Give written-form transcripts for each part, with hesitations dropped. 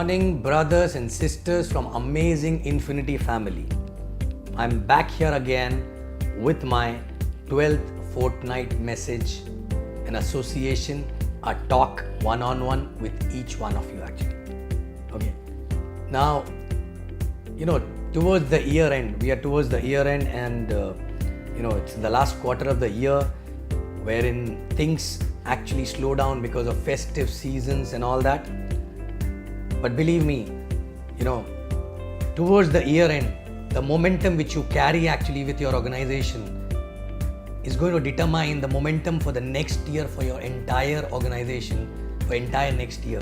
morning, brothers and sisters from Amazing Infinity family. I'm back here again with my 12th fortnight message, an association, a talk one-on-one with each one of you actually. Okay. Now, towards the year end, we are towards the year end and it's the last quarter of the year wherein things actually slow down because of festive seasons and all that. But believe me, towards the year end, the momentum which you carry actually with your organization is going to determine the momentum for the next year for your entire organization, for entire next year.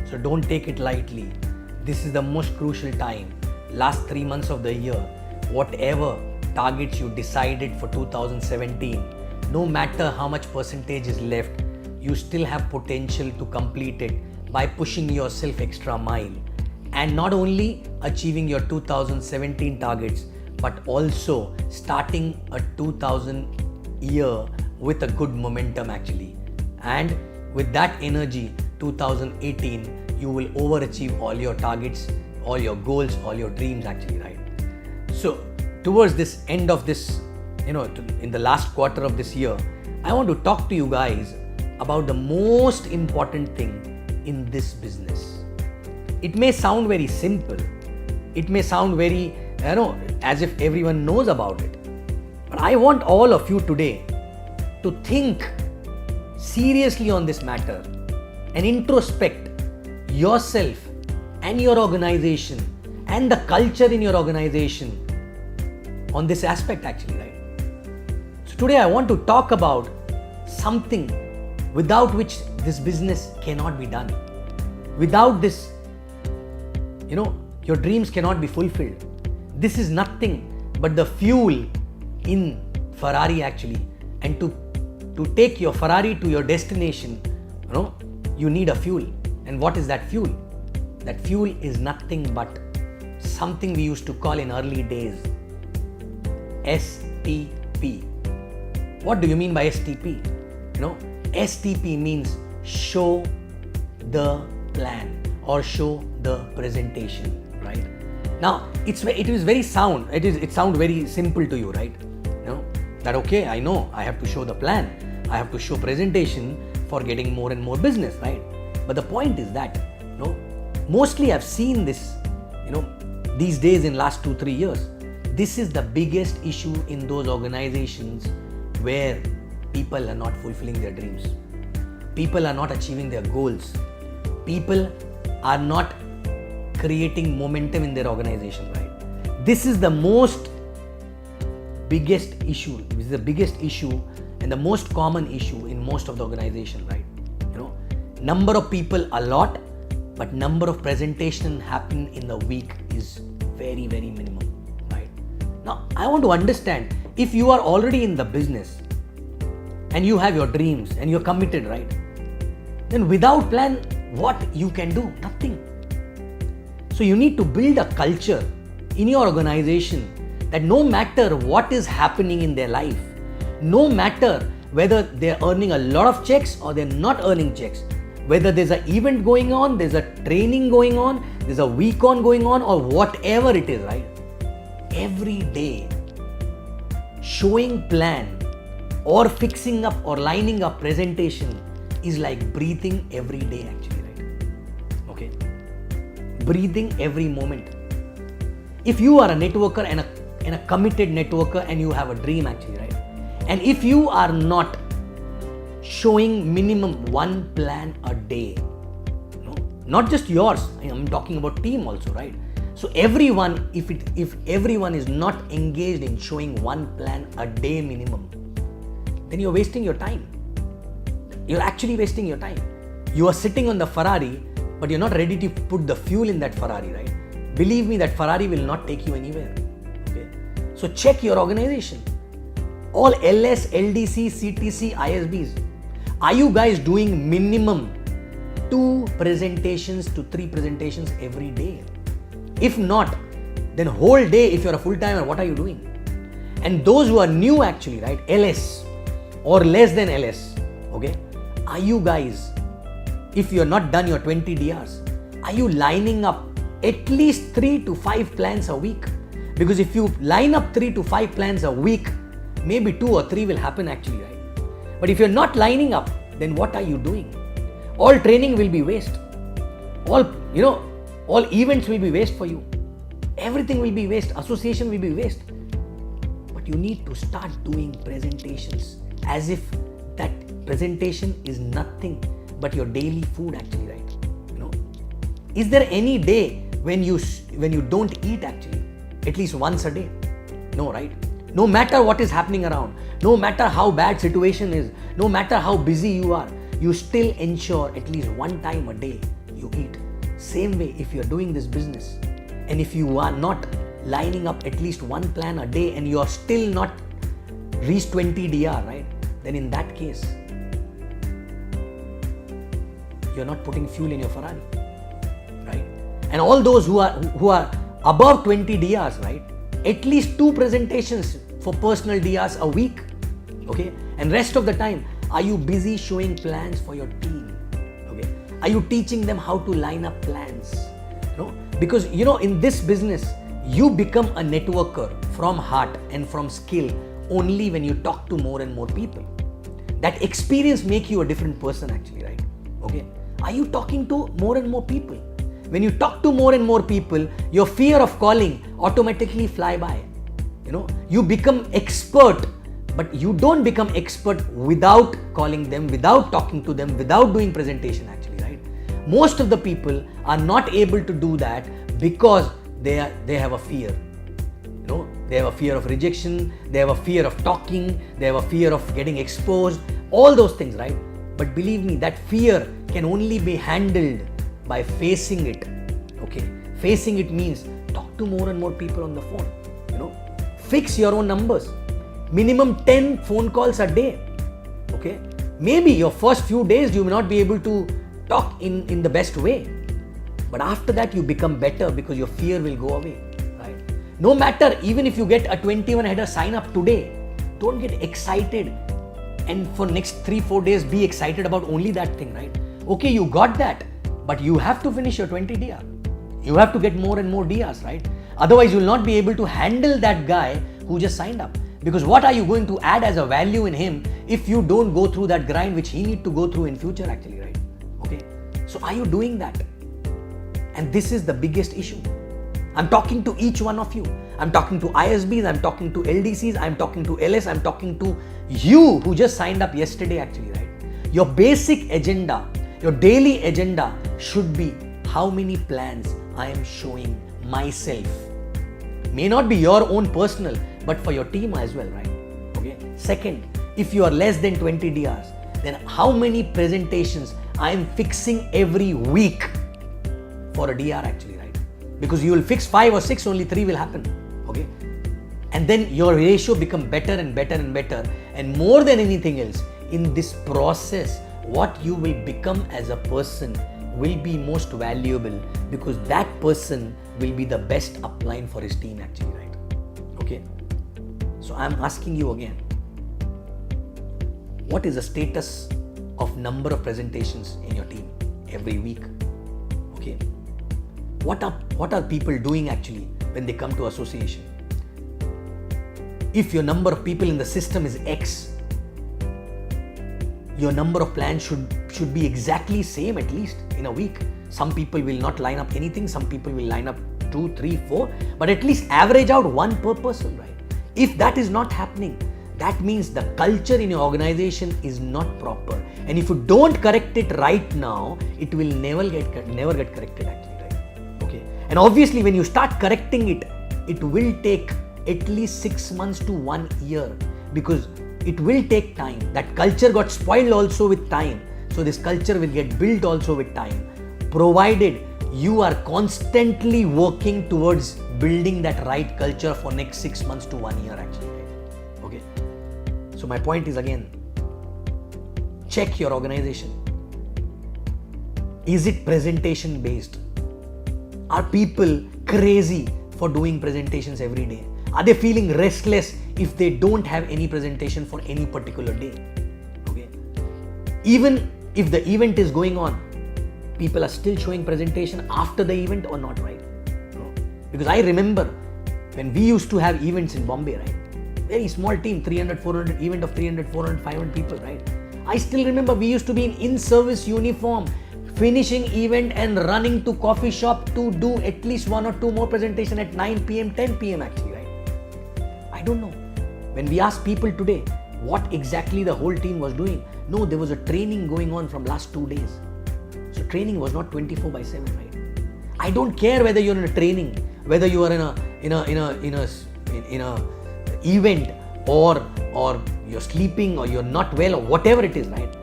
So don't take it lightly. This is the most crucial time. Last 3 months of the year, whatever targets you decided for 2017, no matter how much percentage is left, you still have potential to complete it by pushing yourself extra mile and not only achieving your 2017 targets but also starting a 2000 year with a good momentum actually, and with that energy 2018 you will overachieve all your targets, all your goals, all your dreams actually, right? So towards this end of this, in the last quarter of this year, I want to talk to you guys about the most important thing in this business. It may sound very simple. It may sound very, as if everyone knows about it. But I want all of you today to think seriously on this matter and introspect yourself and your organization and the culture in your organization on this aspect actually, right? So today I want to talk about something without which this business cannot be done. Without this, your dreams cannot be fulfilled. This is nothing but the fuel in Ferrari actually. And to take your Ferrari to your destination, you need a fuel. And what is that fuel? That fuel is nothing but something we used to call in early days STP. What do you mean by STP? STP means show the plan or show the presentation, right? Now it sounds very simple to you, right? That okay, I know I have to show the plan, I have to show presentation for getting more and more business, right? But the point is that mostly I've seen this these days in last 2-3 years, this is the biggest issue in those organizations where people are not fulfilling their dreams, people are not achieving their goals, people are not creating momentum in their organization, right? This is the biggest issue. This is the biggest issue and the most common issue in most of the organization, right? Number of people a lot, but number of presentation happen in the week is very, very minimum, right? Now, I want to understand, if you are already in the business and you have your dreams and you're committed, right? Then without plan, what you can do? Nothing. So you need to build a culture in your organization that no matter what is happening in their life, no matter whether they're earning a lot of checks or they're not earning checks, whether there's an event going on, there's a training going on, there's a week on going on, or whatever it is, right? Every day, showing plan or fixing up or lining up presentation is like breathing every day actually, right? Okay? Breathing every moment. If you are a networker and a committed networker and you have a dream actually, right? And if you are not showing minimum one plan a day, not just yours, I'm talking about team also, right? So everyone, if everyone is not engaged in showing one plan a day minimum, then you're wasting your time. You're actually wasting your time. You are sitting on the Ferrari, but you're not ready to put the fuel in that Ferrari, right? Believe me, that Ferrari will not take you anywhere. Okay? So check your organization. All LS, LDC, CTC, ISBs. Are you guys doing minimum 2 presentations to 3 presentations every day? If not, then whole day, if you're a full-timer, what are you doing? And those who are new actually, right? LS or less than LS, okay? Are you guys, if you're not done your 20 DRs, Are you lining up at least 3 to 5 plans a week? Because if you line up 3 to 5 plans a week, maybe 2 or 3 will happen actually, right? But if you're not lining up, then what are you doing? All training will be waste. All events will be waste for you. Everything will be waste. Association will be waste. But you need to start doing presentations as if that presentation is nothing but your daily food actually, right? Is there any day when you don't eat actually? At least once a day? No, right? No matter what is happening around, no matter how bad situation is, no matter how busy you are, you still ensure at least one time a day you eat. Same way if you're doing this business and if you are not lining up at least one plan a day and you are still not reached 20 DR, right? Then in that case, you're not putting fuel in your Ferrari, right? And all those who are above 20 DRs, right? At least 2 presentations for personal DRs a week, okay? And rest of the time, are you busy showing plans for your team, okay? Are you teaching them how to line up plans? Because in this business, you become a networker from heart and from skill only when you talk to more and more people. That experience makes you a different person actually, right? Okay? Are you talking to more and more people? When you talk to more and more people, your fear of calling automatically fly by. You become expert, but you don't become expert without calling them, without talking to them, without doing presentation actually, right? Most of the people are not able to do that because they have a fear. They have a fear of rejection, they have a fear of talking, they have a fear of getting exposed, all those things, right? But believe me, that fear can only be handled by facing it, okay? Facing it means talk to more and more people on the phone, Fix your own numbers. Minimum 10 phone calls a day, okay? Maybe your first few days you may not be able to talk in the best way. But after that you become better because your fear will go away, right? No matter, even if you get a 21 header sign up today, don't get excited and for next 3-4 days be excited about only that thing, right? Okay, you got that, but you have to finish your 20 DR. You have to get more and more DRs, right? Otherwise you will not be able to handle that guy who just signed up. Because what are you going to add as a value in him if you don't go through that grind which he need to go through in future actually, right? Okay. So are you doing that? And this is the biggest issue. I'm talking to each one of you. I'm talking to ISBs, I'm talking to LDCs, I'm talking to LS, I'm talking to you who just signed up yesterday actually, right? Your basic agenda, your daily agenda should be how many plans I am showing myself. May not be your own personal, but for your team as well, right? Okay. Second, if you are less than 20 DRs, then how many presentations I am fixing every week for a DR actually, right? Because you will fix 5 or 6, only 3 will happen, okay? And then your ratio become better and better and better. And more than anything else, in this process, what you will become as a person will be most valuable because that person will be the best upline for his team actually, right? Okay. So I'm asking you again, what is the status of number of presentations in your team every week? Okay. What are people doing actually when they come to association? If your number of people in the system is X, your number of plans should be exactly same at least in a week. Some people will not line up anything, some people will line up 2, 3, 4, but at least average out 1 per person, right? If that is not happening, that means the culture in your organization is not proper. And if you don't correct it right now, it will never get corrected actually, right? Okay. And obviously when you start correcting it, it will take at least 6 months to 1 year because it will take time. That culture got spoiled also with time. So this culture will get built also with time, provided you are constantly working towards building that right culture for next 6 months to 1 year actually. Okay. So my point is again, check your organization. Is it presentation based? Are people crazy for doing presentations every day? Are they feeling restless if they don't have any presentation for any particular day? Okay. Even if the event is going on, people are still showing presentation after the event or not, right? No. Because I remember when we used to have events in Bombay, right? Very small team, 300, 400, event of 300, 400, 500 people, right? I still remember we used to be in service uniform, finishing event and running to coffee shop to do at least 1 or 2 more presentation at 9 p.m., 10 p.m. actually, right? I don't know. When we ask people today what exactly the whole team was doing, no, there was a training going on from last 2 days. So training was not 24/7, right? I don't care whether you're in a training, whether you are in a event or you're sleeping or you're not well or whatever it is, right?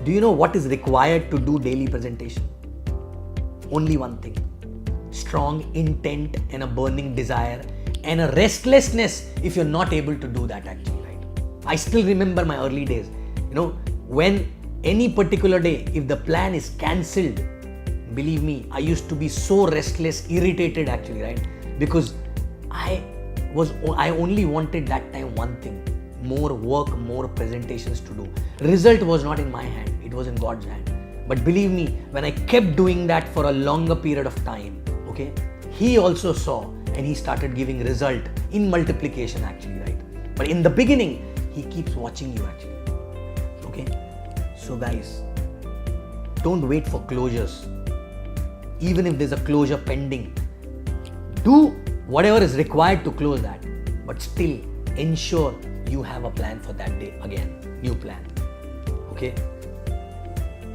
Do you know what is required to do daily presentation? Only one thing: strong intent and a burning desire and a restlessness if you're not able to do that actually, right? I still remember my early days, when any particular day, if the plan is cancelled, believe me, I used to be so restless, irritated actually, right? Because I only wanted that time one thing: more work, more presentations to do. Result was not in my hand, it was in God's hand. But believe me, when I kept doing that for a longer period of time, okay, He also saw and He started giving result in multiplication actually, right? But in the beginning, He keeps watching you actually, okay? So guys, don't wait for closures. Even if there's a closure pending, do whatever is required to close that, but still ensure you have a plan for that day. Again, new plan, okay?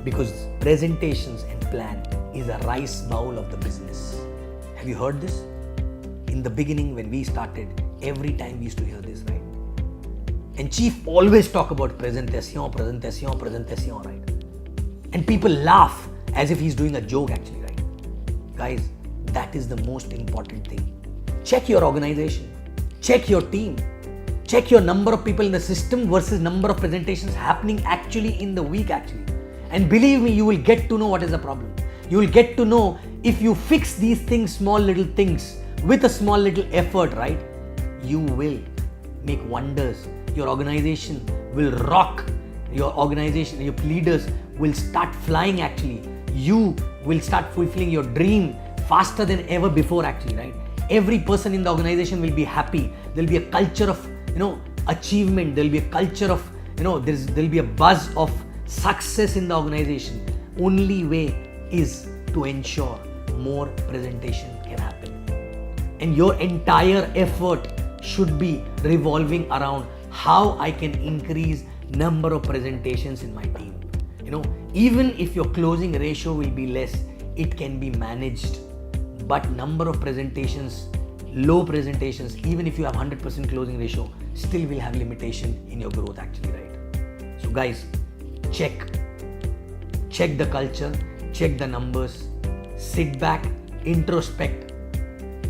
Because presentations and plan is a rice bowl of the business. Have you heard this? In the beginning when we started, every time we used to hear this, right? And Chief always talk about presentation, presentation, presentation, right? And people laugh as if he's doing a joke actually, right? Guys, that is the most important thing. Check your organization, check your team, check your number of people in the system versus number of presentations happening actually in the week actually. And believe me, you will get to know what is the problem. You will get to know if you fix these things, small little things, with a small little effort, right? You will make wonders. Your organization will rock. Your organization, your leaders will start flying actually. You will start fulfilling your dream faster than ever before actually, right? Every person in the organization will be happy. There'll be a culture of, achievement. There'll be a culture of, there'll be a buzz of success in the organization. Only way is to ensure more presentation can happen. And your entire effort should be revolving around how I can increase number of presentations in my team. Even if your closing ratio will be less, it can be managed. But number of presentations, low presentations, even if you have 100% closing ratio, still will have limitation in your growth actually, right? So guys, check the culture, check the numbers, sit back, introspect,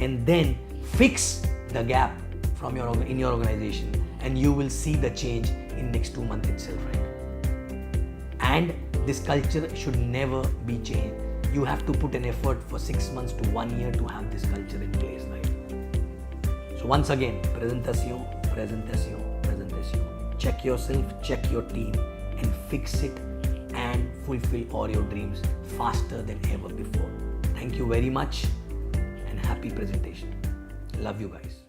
and then fix the gap in your organization, and you will see the change in next 2 months itself, right? And this culture should never be changed. You have to put an effort for 6 months to 1 year to have this culture in place, right? So once again, presentation, presentation, presentation. Check yourself, check your team, and fix it and fulfill all your dreams faster than ever before. Thank you very much and happy presentation. Love you guys.